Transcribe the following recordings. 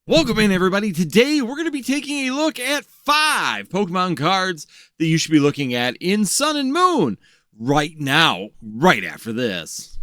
Welcome in, everybody. Today, we're going to be taking a look at 5 Pokemon cards that you should be looking at in Sun and Moon right now, right after this.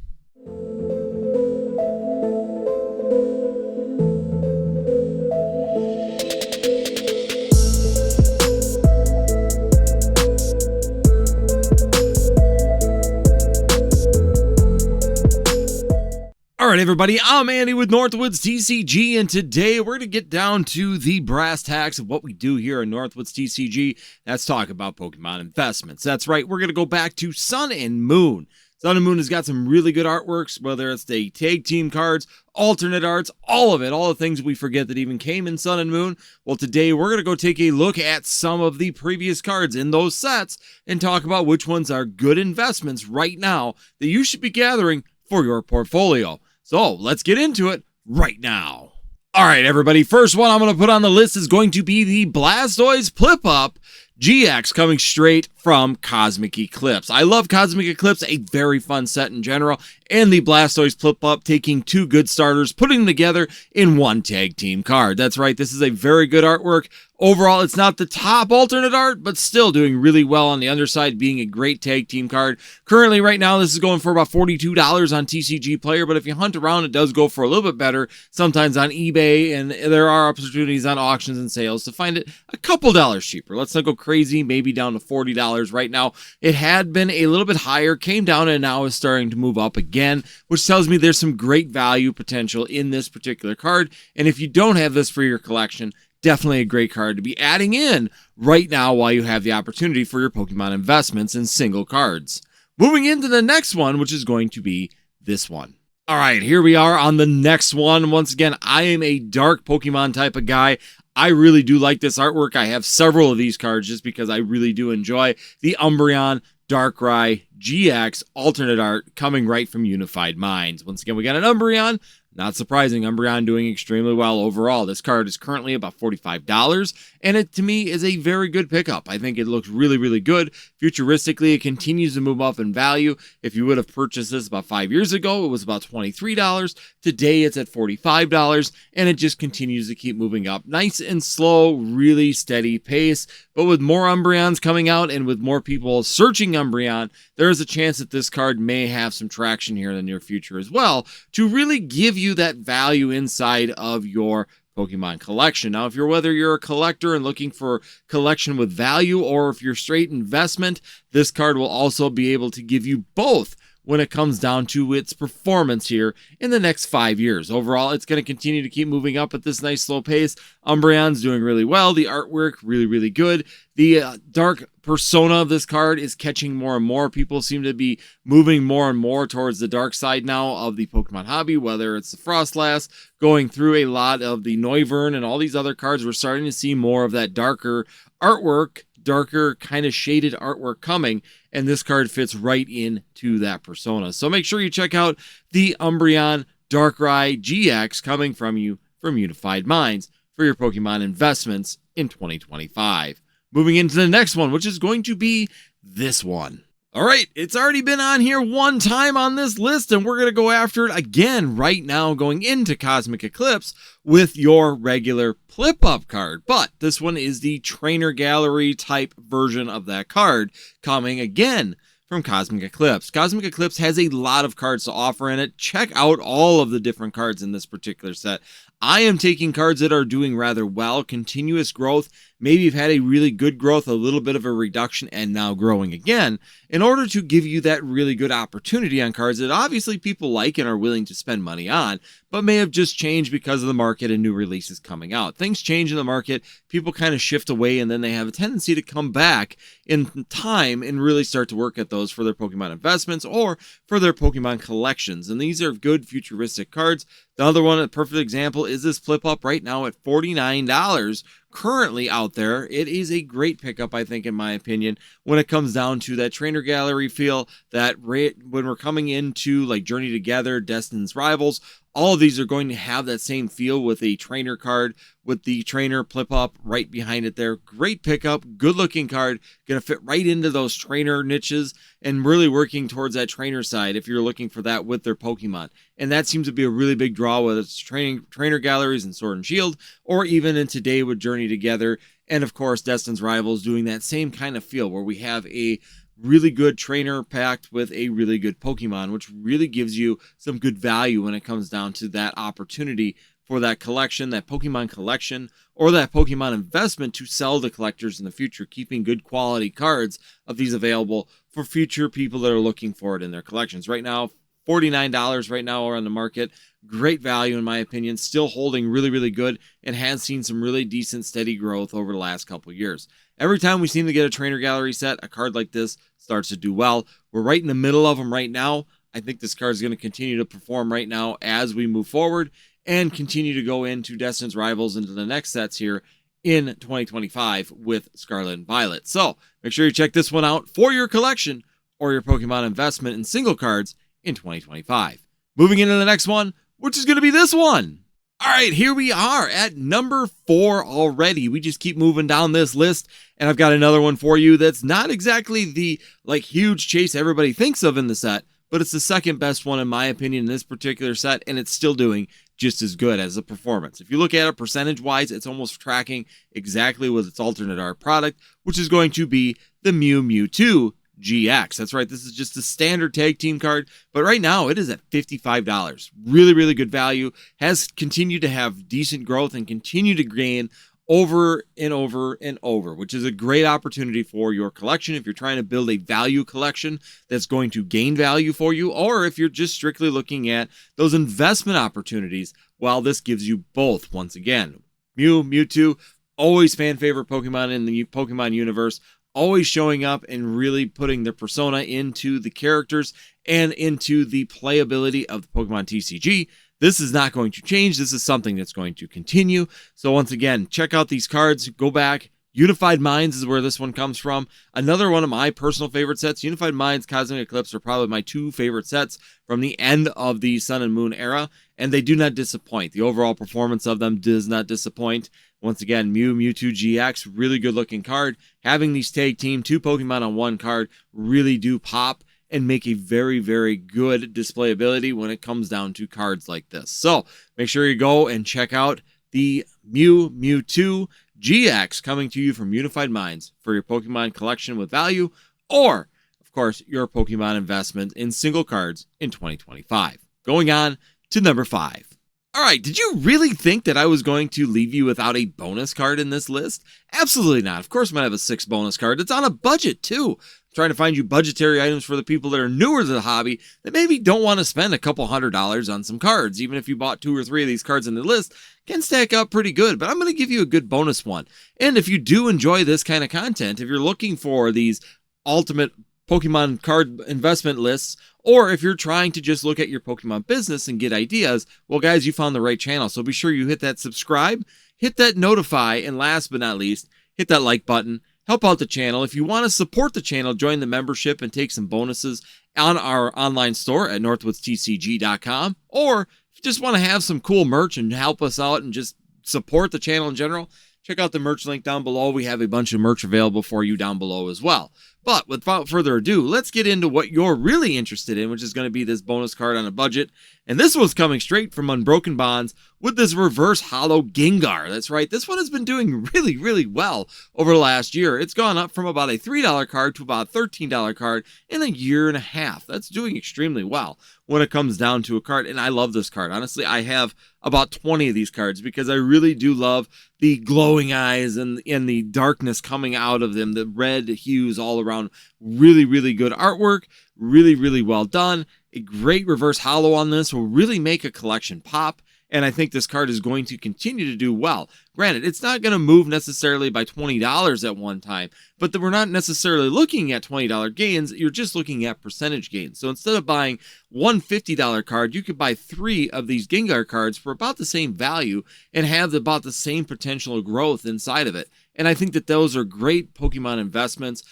Alright everybody, I'm Andy with Northwoods TCG, and today we're going to get down to the brass tacks of what we do here in Northwoods TCG. Let's talk about Pokemon investments. That's right, we're going to go back to Sun and Moon. Sun and Moon has got some really good artworks, whether it's the tag team cards, alternate arts, all of it, all the things we forget that even came in Sun and Moon. Well, today we're going to go take a look at some of the previous cards in those sets and talk about which ones are good investments right now that you should be gathering for your portfolio. So let's get into it right now. All right, everybody. First one I'm going to put on the list is going to be the Blastoise Flip-Up GX, coming straight from Cosmic Eclipse. I love Cosmic Eclipse, a very fun set in general, and the Blastoise Flip-Up taking 2 good starters, putting them together in one tag team card. That's right, this is a very good artwork. Overall, it's not the top alternate art, but still doing really well on the underside, being a great tag team card. Currently, right now, this is going for about $42 on TCG Player, but if you hunt around, it does go for a little bit better, sometimes on eBay, and there are opportunities on auctions and sales to find it a couple dollars cheaper. Let's not go crazy, maybe down to $40 right now. It had been a little bit higher, came down, and now is starting to move up again, which tells me there's some great value potential in this particular card, and if you don't have this for your collection, definitely a great card to be adding in right now while you have the opportunity for your Pokemon investments in single cards. Moving into the next one, which is going to be this one. All right, here we are on the next one. Once again, I am a dark Pokemon type of guy. I really do like this artwork. I have several of these cards just because I really do enjoy the Umbreon Darkrai GX alternate art coming right from Unified Minds. Once again, we got an Umbreon. Not surprising, Umbreon doing extremely well overall. This card is currently about $45, and it, to me, is a very good pickup. I think it looks really, really good. Futuristically, it continues to move up in value. If you would have purchased this about 5 years ago, it was about $23. Today, it's at $45, and it just continues to keep moving up. Nice and slow, really steady pace, but with more Umbreons coming out and with more people searching Umbreon, there is a chance that this card may have some traction here in the near future as well to really give you that value inside of your Pokemon collection. Now, whether you're a collector and looking for collection with value, or if you're straight investment, this card will also be able to give you both when it comes down to its performance here in the next 5 years. Overall, it's going to continue to keep moving up at this nice slow pace. Umbreon's doing really well. The artwork, really, really good. The dark persona of this card is catching more and more. People seem to be moving more and more towards the dark side now of the Pokemon hobby, whether it's the Frostlass, going through a lot of the Noivern and all these other cards. We're starting to see more of that darker artwork, darker kind of shaded artwork coming, and this card fits right into that persona. So make sure you check out the Umbreon Darkrai GX coming from Unified Minds for your Pokemon investments in 2025. Moving into the next one, which is going to be this one. All right, it's already been on here one time on this list, and we're going to go after it again right now going into Cosmic Eclipse with your regular Flip-Up card. But this one is the Trainer Gallery type version of that card coming again from Cosmic Eclipse. Cosmic Eclipse has a lot of cards to offer in it. Check out all of the different cards in this particular set. I am taking cards that are doing rather well, continuous growth. Maybe you've had a really good growth, a little bit of a reduction, and now growing again, in order to give you that really good opportunity on cards that obviously people like and are willing to spend money on, but may have just changed because of the market and new releases coming out. Things change in the market, people kind of shift away, and then they have a tendency to come back in time and really start to work at those for their Pokemon investments or for their Pokemon collections. And these are good futuristic cards. The other one, a perfect example, is this Flip-Up right now at $49 currently out there. It is a great pickup, I think, in my opinion, when it comes down to that Trainer Gallery feel, that when we're coming into like Journey Together, Destin's Rivals, All of these are going to have that same feel with a trainer card, with the trainer flip up right behind it there. Great pickup, good looking card, going to fit right into those trainer niches and really working towards that trainer side if you're looking for that with their Pokemon. And that seems to be a really big draw, whether it's trainer galleries and Sword and Shield, or even in today with Journey Together. And of course, Destin's Rivals doing that same kind of feel where we have a really good trainer packed with a really good Pokemon, which really gives you some good value when it comes down to that opportunity for that collection, that Pokemon collection, or that Pokemon investment to sell to collectors in the future, keeping good quality cards of these available for future people that are looking for it in their collections. Right now, $49 right now are on the market. Great value in my opinion, still holding really, really good and has seen some really decent steady growth over the last couple of years. Every time we seem to get a trainer gallery set, a card like this starts to do well. We're right in the middle of them right now. I think this card is going to continue to perform right now as we move forward and continue to go into Destin's Rivals into the next sets here in 2025 with Scarlet and Violet. So make sure you check this one out for your collection or your Pokemon investment in single cards in 2025. Moving into the next one, which is going to be this one. All right, here we are at number 4 already. We just keep moving down this list, and I've got another one for you that's not exactly the huge chase everybody thinks of in the set, but it's the second best one in my opinion in this particular set, and it's still doing just as good as a performance. If you look at it percentage-wise, it's almost tracking exactly with its alternate art product, which is going to be the Mew Mewtwo GX. That's right, this is just a standard tag team card, but right now it is at $55. Really, really good value. Has continued to have decent growth and continue to gain over and over and over, which is a great opportunity for your collection if you're trying to build a value collection that's going to gain value for you, or if you're just strictly looking at those investment opportunities. Well, this gives you both. Once again, Mew, Mewtwo, always fan favorite Pokemon in the Pokemon universe, always showing up and really putting their persona into the characters and into the playability of the Pokemon TCG. This is not going to change. This is something that's going to continue. So once again, check out these cards. Go back. Unified Minds is where this one comes from. Another one of my personal favorite sets. Unified Minds, Cosmic Eclipse are probably my 2 favorite sets from the end of the Sun and Moon era, and they do not disappoint. The overall performance of them does not disappoint. Once again, Mew Mewtwo GX, really good looking card. Having these tag team 2 Pokemon on 1 card really do pop and make a very, very good displayability when it comes down to cards like this. So make sure you go and check out the Mew Mewtwo GX coming to you from Unified Minds for your Pokemon collection with value, or of course your Pokemon investment in single cards in 2025. Going on to number 5. All right, did you really think that I was going to leave you without a bonus card in this list? Absolutely not. Of course I'm going to have a 6 bonus card. It's on a budget too. I'm trying to find you budgetary items for the people that are newer to the hobby that maybe don't want to spend a couple $100s on some cards. Even if you bought 2 or 3 of these cards in the list, can stack up pretty good, but I'm going to give you a good bonus one. And if you do enjoy this kind of content, if you're looking for these ultimate Pokemon card investment lists, or if you're trying to just look at your Pokemon business and get ideas, well guys, you found the right channel. So be sure you hit that subscribe, hit that notify, and last but not least, hit that like button. Help out the channel. If you want to support the channel, join the membership and take some bonuses on our online store at NorthwoodsTCG.com. Or if you just want to have some cool merch and help us out and just support the channel in general, check out the merch link down below. We have a bunch of merch available for you down below as well. But without further ado, let's get into what you're really interested in, which is going to be this bonus card on a budget. And this one's coming straight from Unbroken Bonds with this reverse holo Gengar. That's right, this one has been doing really, really well over the last year. It's gone up from about a $3 card to about a $13 card in a year and a half. That's doing extremely well when it comes down to a card. And I love this card. Honestly, I have about 20 of these cards because I really do love the glowing eyes and the darkness coming out of them, the red hues all around. Really, really good artwork. Really, really well done. A great reverse holo on this will really make a collection pop. And I think this card is going to continue to do well. Granted, it's not going to move necessarily by $20 at one time, but we're not necessarily looking at $20 gains. You're just looking at percentage gains. So instead of buying one $50 card, you could buy 3 of these Gengar cards for about the same value and have about the same potential growth inside of it. And I think that those are great Pokemon investments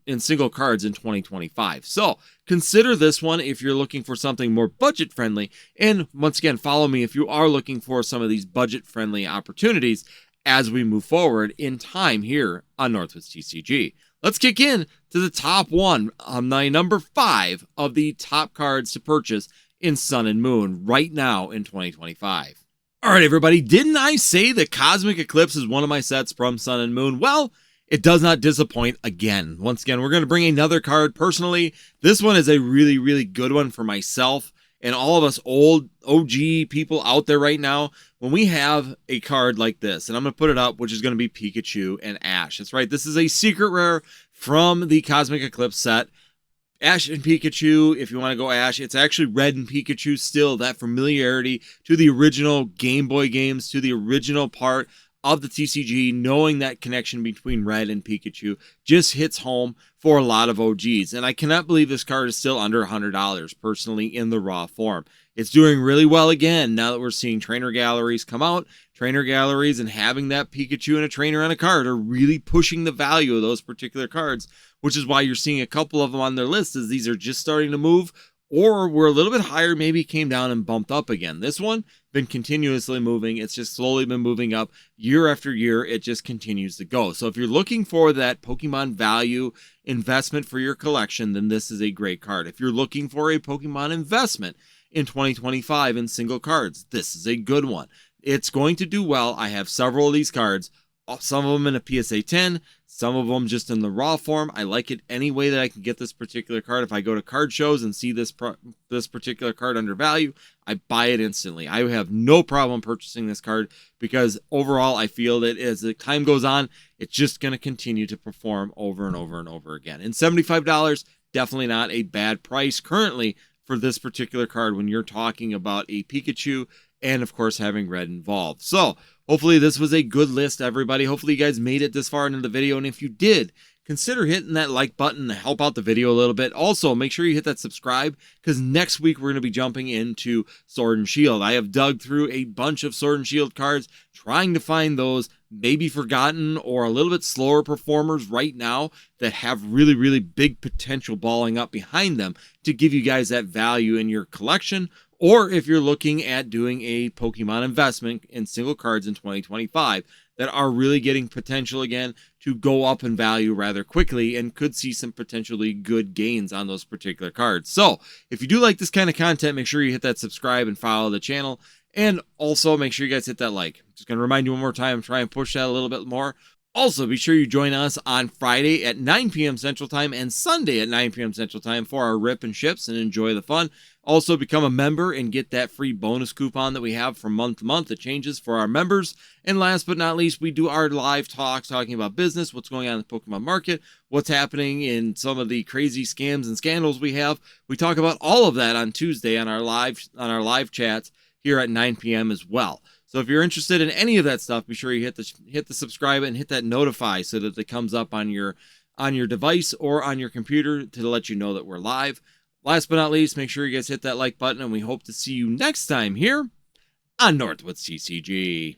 in single cards in 2025. So consider this one if you're looking for something more budget friendly. And once again, follow me if you are looking for some of these budget friendly opportunities as we move forward in time here on Northwoods TCG. Let's kick in to the top one on my number 5 of the top cards to purchase in Sun and Moon right now in 2025. All right, everybody, didn't I say that Cosmic Eclipse is one of my sets from Sun and Moon? Well, it does not disappoint again. Once again, we're going to bring another card. Personally, this one is a really, really good one for myself and all of us old OG people out there right now. When we have a card like this, and I'm going to put it up, which is going to be Pikachu and Ash. That's right. This is a secret rare from the Cosmic Eclipse set. Ash and Pikachu, if you want to go Ash, it's actually Red and Pikachu still. That familiarity to the original Game Boy games, to the original part of the TCG, knowing that connection between Red and Pikachu just hits home for a lot of OGs. And I cannot believe this card is still under $100 personally in the raw form. It's doing really well again now that we're seeing trainer galleries come out. Trainer galleries and having that Pikachu and a trainer on a card are really pushing the value of those particular cards, which is why you're seeing a couple of them on their list as these are just starting to move, or we're a little bit higher, maybe came down and bumped up again. This one been continuously moving. It's just slowly been moving up year after year. It just continues to go. So if you're looking for that Pokemon value investment for your collection, then this is a great card. If you're looking for a Pokemon investment in 2025 in single cards, this is a good one. It's going to do well. I have several of these cards, some of them in a PSA 10, some of them just in the raw form. I like it any way that I can get this particular card. If I go to card shows and see this particular card under value, I buy it instantly. I have no problem purchasing this card because overall I feel that as the time goes on, it's just going to continue to perform over and over and over again. And $75, definitely not a bad price currently for this particular card when you're talking about a Pikachu and of course having Red involved. So hopefully this was a good list, everybody. Hopefully you guys made it this far into the video, and if you did, consider hitting that like button to help out the video a little bit. Also, make sure you hit that subscribe, because next week we're going to be jumping into Sword and Shield. I have dug through a bunch of Sword and Shield cards, trying to find those maybe forgotten or a little bit slower performers right now that have really, really big potential balling up behind them to give you guys that value in your collection. Or if you're looking at doing a Pokemon investment in single cards in 2025 that are really getting potential again to go up in value rather quickly and could see some potentially good gains on those particular cards. So if you do like this kind of content, make sure you hit that subscribe and follow the channel. And also make sure you guys hit that like. Just going to remind you one more time, try and push that a little bit more. Also, be sure you join us on Friday at 9 p.m. Central Time and Sunday at 9 p.m. Central Time for our rip and ships and enjoy the fun. Also, become a member and get that free bonus coupon that we have from month to month. It changes for our members. And last but not least, we do our live talks talking about business, what's going on in the Pokemon market, what's happening in some of the crazy scams and scandals we have. We talk about all of that on Tuesday on our live chats here at 9 p.m. as well. So if you're interested in any of that stuff, be sure you hit the subscribe and hit that notify so that it comes up on your device or on your computer to let you know that we're live. Last but not least, make sure you guys hit that like button, and we hope to see you next time here on Northwoods TCG.